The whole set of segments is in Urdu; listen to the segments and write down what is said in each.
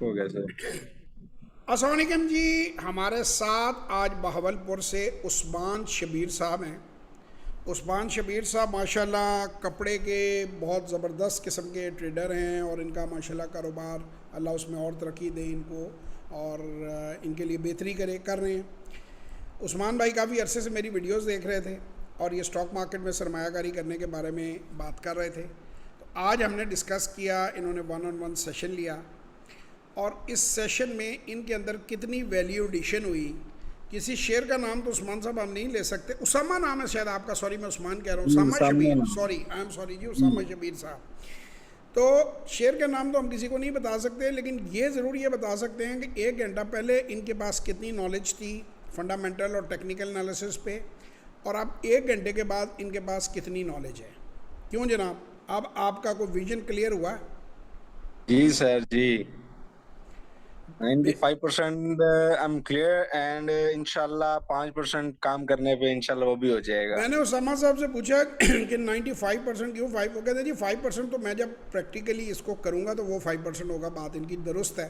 ہو گیا سر۔ السلام علیکم جی، ہمارے ساتھ آج بہاولپور سے عثمان شبیر صاحب ہیں۔ عثمان شبیر صاحب ماشاءاللہ کپڑے کے بہت زبردست قسم کے ٹریڈر ہیں، اور ان کا ماشاءاللہ کاروبار اللہ اس میں اور ترقی دے ان کو، اور ان کے لیے بہتری کر رہے ہیں۔ عثمان بھائی کافی عرصے سے میری ویڈیوز دیکھ رہے تھے اور یہ سٹاک مارکیٹ میں سرمایہ کاری کرنے کے بارے میں بات کر رہے تھے، تو آج ہم نے ڈسکس کیا، انہوں نے ون آن ون سیشن لیا، اور اس سیشن میں ان کے اندر کتنی ویلیو ایڈیشن ہوئی۔ کسی شیئر کا نام تو عثمان صاحب ہم نہیں لے سکتے، اسامہ نام ہے شاید آپ کا، سوری میں عثمان کہہ رہا ہوں، اسامہ سامنے شبیر، نام سوری آئی ایم سوری جی، جی۔ اسامہ شبیر صاحب۔ تو شیئر کا نام تو ہم کسی کو نہیں بتا سکتے، لیکن یہ ضرور یہ بتا سکتے ہیں کہ 1 گھنٹہ پہلے ان کے پاس کتنی نالج تھی فنڈامنٹل اور ٹیکنیکل انالیسس پہ، اور اب 1 گھنٹے کے بعد ان کے پاس کتنی نالج ہے۔ کیوں جناب، اب آپ کا کوئی ویژن کلیئر ہوا ہے؟ جی سر جی، 95% ایم کلیئر اینڈ انشاءاللہ 5% کام کرنے پہ انشاءاللہ وہ بھی ہو جائے گا۔ میں نے اسامہ صاحب سے پوچھا کہ 95% کیوں 5، وہ کہتے ہیں جی 5% تو میں جب پریکٹیکلی اس کو کروں گا تو وہ 5% ہوگا، بات ان کی درست ہے۔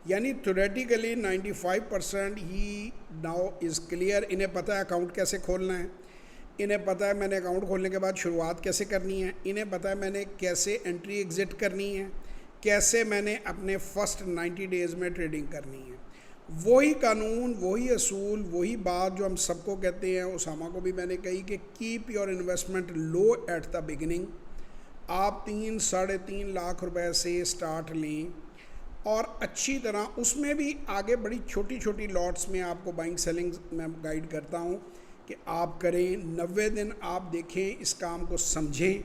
یعنی theoretically 95% he now is clear, انہیں پتہ ہے اکاؤنٹ کیسے کھولنا ہے، انہیں پتہ ہے میں نے اکاؤنٹ کھولنے کے بعد شروعات کیسے کرنی ہے، انہیں پتہ ہے میں نے کیسے انٹری ایگزٹ کرنی ہے، کیسے میں نے اپنے فرسٹ 90 ڈیز میں ٹریڈنگ کرنی ہے۔ وہی قانون، وہی اصول، وہی بات جو ہم سب کو کہتے ہیں، اسامہ کو بھی میں نے کہی کہ keep your investment low at the beginning. آپ 3-3.5 لاکھ روپے سے سٹارٹ لیں، اور اچھی طرح اس میں بھی آگے بڑی چھوٹی چھوٹی لاٹس میں آپ کو بائنگ سیلنگ میں گائیڈ کرتا ہوں کہ آپ کریں۔ 90 دن آپ دیکھیں، اس کام کو سمجھیں،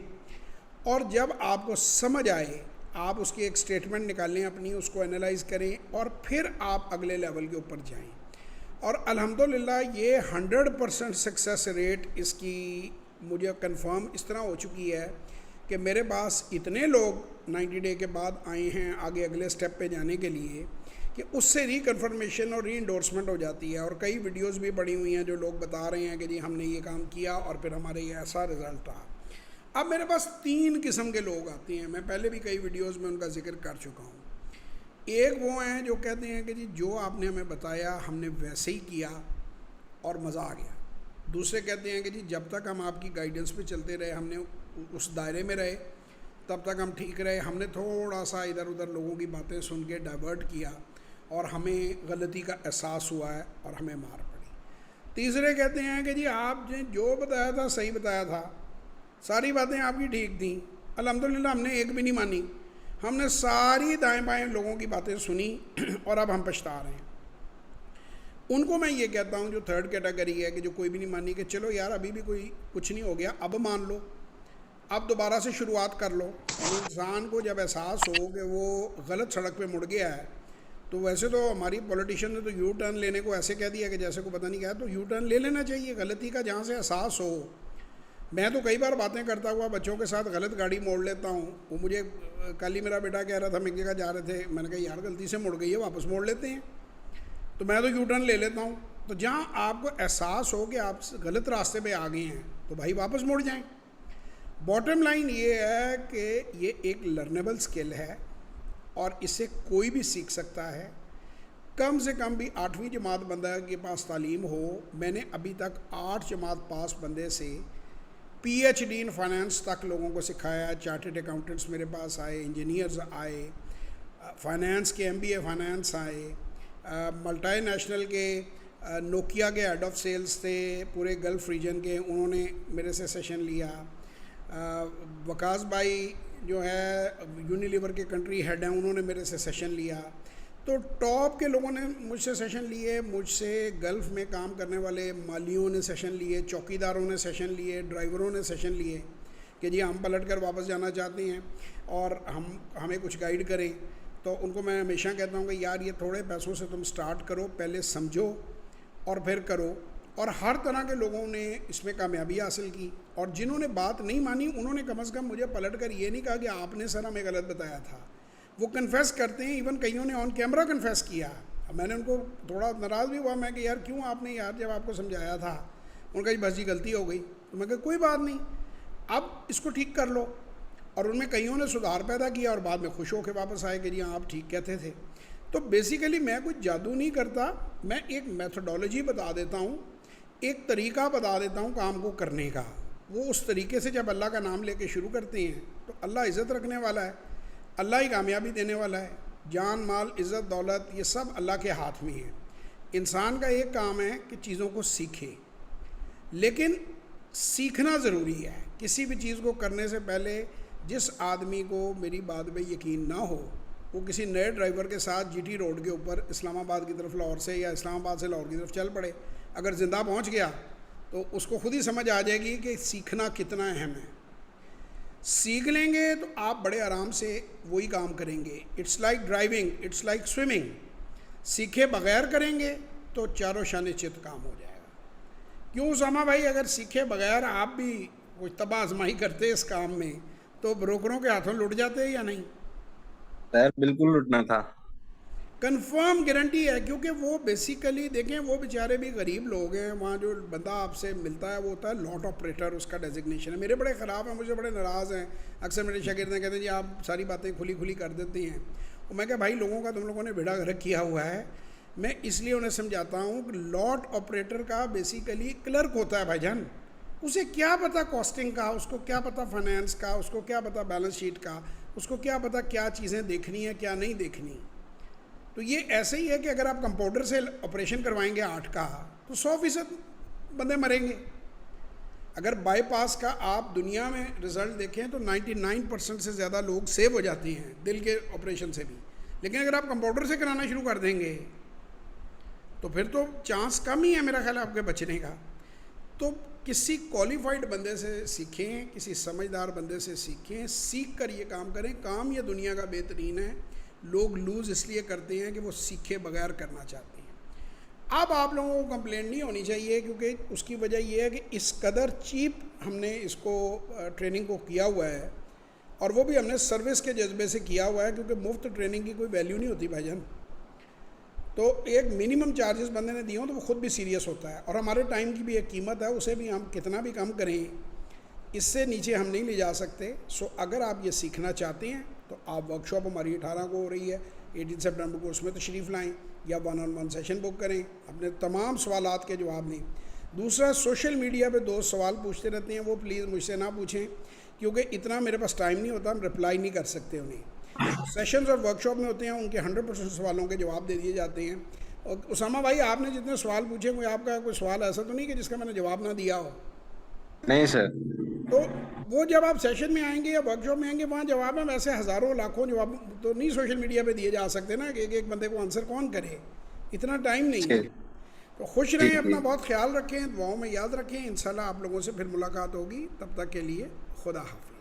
اور جب آپ کو سمجھ آئے آپ اس کی ایک سٹیٹمنٹ نکالیں اپنی، اس کو انالائز کریں، اور پھر آپ اگلے لیول کے اوپر جائیں۔ اور الحمدللہ یہ 100% سکسیس ریٹ اس کی مجھے کنفرم اس طرح ہو چکی ہے کہ میرے پاس اتنے لوگ 90 ڈے کے بعد آئے ہیں آگے اگلے سٹیپ پہ جانے کے لیے، کہ اس سے ری کنفرمیشن اور ری انڈورسمنٹ ہو جاتی ہے، اور کئی ویڈیوز بھی پڑی ہوئی ہیں جو لوگ بتا رہے ہیں کہ جی ہم نے یہ کام کیا اور پھر ہمارے یہ ایسا رزلٹ رہا۔ اب میرے پاس 3 قسم کے لوگ آتے ہیں، میں پہلے بھی کئی ویڈیوز میں ان کا ذکر کر چکا ہوں۔ ایک وہ ہیں جو کہتے ہیں کہ جی جو آپ نے ہمیں بتایا ہم نے ویسے ہی کیا اور مزہ آ گیا۔ دوسرے کہتے ہیں کہ جی جب تک ہم آپ کی گائیڈنس پہ چلتے رہے، ہم نے اس دائرے میں رہے، تب تک ہم ٹھیک رہے، ہم نے تھوڑا سا ادھر ادھر لوگوں کی باتیں سن کے ڈائیورٹ کیا اور ہمیں غلطی کا احساس ہوا ہے اور ہمیں مار پڑی۔ تیسرے کہتے ہیں کہ جی آپ نے جو بتایا تھا صحیح بتایا تھا، ساری باتیں آپ کی ٹھیک تھیں، الحمدللہ ہم نے ایک بھی نہیں مانی، ہم نے ساری دائیں بائیں لوگوں کی باتیں سنی اور اب ہم پچھتا رہے ہیں۔ ان کو میں یہ کہتا ہوں جو تھرڈ کیٹیگری ہے، کہ جو کوئی بھی نہیں مانی، کہ چلو یار ابھی بھی کوئی کچھ نہیں ہو گیا، اب مان لو، اب دوبارہ سے شروعات کر لو۔ یعنی انسان کو جب احساس ہو کہ وہ غلط سڑک پہ مڑ گیا ہے، تو ویسے تو ہماری پولیٹیشین نے تو یو ٹرن لینے کو ایسے کہہ دیا کہ جیسے کو پتہ نہیں کیا، تو یو ٹرن لے لینا چاہیے غلطی کا، جہاں سے احساس ہو۔ میں تو کئی بار باتیں کرتا ہوا بچوں کے ساتھ غلط گاڑی موڑ لیتا ہوں، وہ مجھے کل ہی میرا بیٹا کہہ رہا تھا، ہم ایک جگہ جا رہے تھے، میں نے کہا یار غلطی سے مڑ گئی ہے، واپس موڑ لیتے ہیں، تو میں تو یو ٹرن لے لیتا ہوں۔ تو جہاں آپ کو احساس ہو کہ آپ غلط راستے پہ آ گئے ہیں تو بھائی واپس موڑ جائیں۔ باٹم لائن یہ ہے کہ یہ ایک لرنیبل سکل ہے اور اسے کوئی بھی سیکھ سکتا ہے۔ کم سے کم بھی 8ویں جماعت بندہ کے پاس تعلیم ہو۔ میں نے ابھی تک 8 جماعت پاس بندے سے P H D in finance تک لوگوں کو سکھایا۔ چارٹرڈ اکاؤنٹنٹس میرے پاس آئے، انجینئرز آئے، فائنانس کے ایم بی اے فائنانس آئے، ملٹائی نیشنل کے نوکیا کے ہیڈ آف سیلز تھے پورے گلف ریجن کے، انہوں نے میرے سے سیشن لیا۔ وکاس بھائی جو ہے یونیلیور کے کنٹری ہیڈ ہیں، انہوں نے میرے سے سیشن لیا۔ تو ٹاپ کے لوگوں نے مجھ سے سیشن لیے، مجھ سے گلف میں کام کرنے والے مالیوں نے سیشن لیے، چوکیداروں نے سیشن لیے، ڈرائیوروں نے سیشن لیے کہ جی ہم پلٹ کر واپس جانا چاہتے ہیں اور ہمیں کچھ گائیڈ کریں۔ تو ان کو میں ہمیشہ کہتا ہوں کہ یار یہ تھوڑے پیسوں سے تم سٹارٹ کرو، پہلے سمجھو اور پھر کرو۔ اور ہر طرح کے لوگوں نے اس میں کامیابی حاصل کی، اور جنہوں نے بات نہیں مانی انہوں نے کم از کم مجھے پلٹ کر یہ نہیں کہا کہ آپ نے سر ہمیں غلط بتایا تھا، وہ کنفیس کرتے ہیں، ایون کئیوں نے آن کیمرہ کنفیس کیا۔ میں نے ان کو تھوڑا ناراض بھی ہوا، میں کہ یار کیوں آپ نے یار جب آپ کو سمجھایا تھا، ان کا بس جی غلطی ہو گئی، تو میں کہ کوئی بات نہیں، اب اس کو ٹھیک کر لو۔ اور ان میں کئیوں نے سدھار پیدا کیا اور بعد میں خوش ہو کے واپس آئے کہ جی ہاں آپ ٹھیک کہتے تھے۔ تو بیسیکلی میں کوئی جادو نہیں کرتا, میں ایک میتھڈولوجی بتا دیتا ہوں, ایک طریقہ بتا دیتا ہوں کام کو کرنے کا. وہ اس طریقے سے جب اللہ کا نام لے کے شروع کرتے ہیں تو اللہ عزت رکھنے والا ہے, اللہ ہی کامیابی دینے والا ہے. جان مال عزت دولت یہ سب اللہ کے ہاتھ میں ہے. انسان کا ایک کام ہے کہ چیزوں کو سیکھے, لیکن سیکھنا ضروری ہے. کسی بھی چیز کو کرنے سے پہلے جس آدمی کو میری بات پہ یقین نہ ہو, وہ کسی نئے ڈرائیور کے ساتھ جی ٹی روڈ کے اوپر اسلام آباد کی طرف لاہور سے یا اسلام آباد سے لاہور کی طرف چل پڑے, اگر زندہ پہنچ گیا تو اس کو خود ہی سمجھ آ جائے گی کہ سیکھنا کتنا اہم ہے. سیکھ لیں گے تو آپ بڑے آرام سے وہی کام کریں گے. It's like driving, it's like swimming. سیکھے بغیر کریں گے تو چاروں شانے چت کام ہو جائے گا. کیوں اسامہ بھائی, اگر سیکھے بغیر آپ بھی کوئی تباہ آزمائی کرتے اس کام میں تو بروکروں کے ہاتھوں لٹ جاتے یا نہیں؟ سر بالکل لٹنا تھا. کنفرم گارنٹی ہے, کیونکہ وہ بیسیکلی دیکھیں وہ بیچارے بھی غریب لوگ ہیں. وہاں جو بندہ آپ سے ملتا ہے وہ ہوتا ہے لاٹ آپریٹر, اس کا ڈیزگنیشن ہے. میرے بڑے خراب ہیں, مجھے بڑے ناراض ہیں. اکثر میرے شاگرد کہتے ہیں جی آپ ساری باتیں کھلی کر دیتی ہیں. اور میں کہا بھائی لوگوں کا تم لوگوں نے بیڑا غرق کیا ہوا ہے. میں اس لیے انہیں سمجھاتا ہوں کہ لاٹ آپریٹر کا بیسیکلی کلرک ہوتا ہے بھائی جان. اسے کیا پتہ کاسٹنگ کا, اس کو کیا پتہ فائنینس کا, اس کو کیا پتہ بیلنس شیٹ کا, اس کو کیا پتہ کیا چیزیں دیکھنی ہیں کیا نہیں دیکھنی. تو یہ ایسے ہی ہے کہ اگر آپ کمپاؤنڈر سے آپریشن کروائیں گے 8 کا تو 100% بندے مریں گے. اگر بائی پاس کا آپ دنیا میں رزلٹ دیکھیں تو 99% سے زیادہ لوگ سیو ہو جاتے ہیں دل کے آپریشن سے بھی. لیکن اگر آپ کمپاؤنڈر سے کرانا شروع کر دیں گے تو پھر تو چانس کم ہی ہے میرا خیال ہے آپ کے بچنے کا. تو کسی کوالیفائڈ بندے سے سیکھیں, کسی سمجھدار بندے سے سیکھیں, سیکھ کر یہ کام کریں. کام یہ دنیا کا بہترین ہے. لوگ لوز اس لیے کرتے ہیں کہ وہ سیکھے بغیر کرنا چاہتے ہیں. اب آپ لوگوں کو کمپلین نہیں ہونی چاہیے, کیونکہ اس کی وجہ یہ ہے کہ اس قدر چیپ ہم نے اس کو ٹریننگ کو کیا ہوا ہے, اور وہ بھی ہم نے سروس کے جذبے سے کیا ہوا ہے, کیونکہ مفت ٹریننگ کی کوئی ویلیو نہیں ہوتی بھائی جان. تو ایک منیمم چارجز بندے نے دیے ہوں تو وہ خود بھی سیریس ہوتا ہے. اور ہمارے ٹائم کی بھی ایک قیمت ہے, اسے بھی ہم کتنا بھی کم کریں اس سے نیچے ہم نہیں لے جا سکتے. سو اگر آپ یہ سیکھنا چاہتے ہیں تو آپ ورک شاپ ہماری 18 کو ہو رہی ہے, 18 سپٹمبر کو, اس میں تشریف لائیں یا 1-on-1 سیشن بک کریں, اپنے تمام سوالات کے جواب دیں. دوسرا, سوشل میڈیا پہ دوست سوال پوچھتے رہتے ہیں, وہ پلیز مجھ سے نہ پوچھیں, کیونکہ اتنا میرے پاس ٹائم نہیں ہوتا, ہم رپلائی نہیں کر سکتے انہیں. سیشنز اور ورک شاپ میں ہوتے ہیں, ان کے 100% سوالوں کے جواب دے دیے جاتے ہیں. اور اسامہ بھائی آپ نے جتنے سوال پوچھے, کوئی آپ کا کوئی سوال ایسا تو نہیں کہ جس کا میں نے جواب نہ دیا ہو؟ نہیں سر. تو وہ جب آپ سیشن میں آئیں گے یا ورک شاپ میں آئیں گے وہاں جواب ہیں. ویسے ہزاروں لاکھوں جواب تو نہیں سوشل میڈیا پہ دیے جا سکتے نا, کہ ایک بندے کو آنسر کون کرے, اتنا ٹائم نہیں ہے. تو خوش رہیں, اپنا بہت خیال رکھیں, دعاؤں میں یاد رکھیں. انشاءاللہ آپ لوگوں سے پھر ملاقات ہوگی. تب تک کے لیے خدا حافظ.